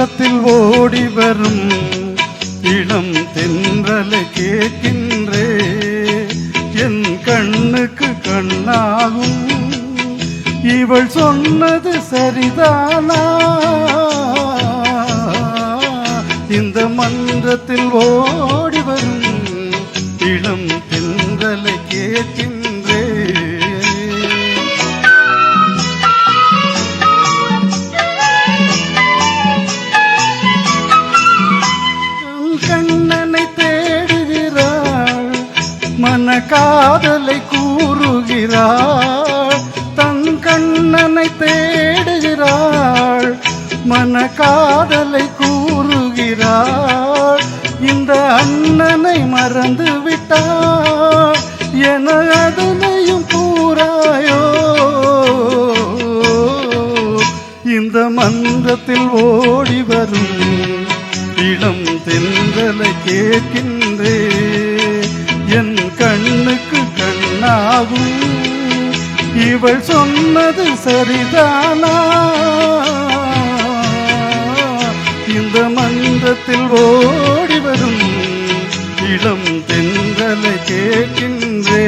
மன்றத்தில் ஓடி வரும் இளம் தென்றலை கேட்கின்றே என் கண்ணுக்கு கண்ணாகும் இவள் சொன்னது சரிதானா இந்த மன்றத்தில் ஓடி வரும் இளம் தென்றலை கேட்கின்றே கண்ணனை தேடுகிறாள் மன காதலை கூறுகிறாள் தன் கண்ணனை தேடுகிறாள் மன காதலை கூறுகிறாள் இந்த அண்ணனை மறந்து விட்டாள் என அதனையும் கூறாயோ இந்த மன்றத்தில் ஓடி வரும் இளம் தென்றலை கேட்கின்றே என் கண்ணுக்கு கண்ணாகும் இவள் சொன்னது சரிதானா இந்த மன்றத்தில் ஓடி வரும் இளம் தென்றலை கேட்கின்றே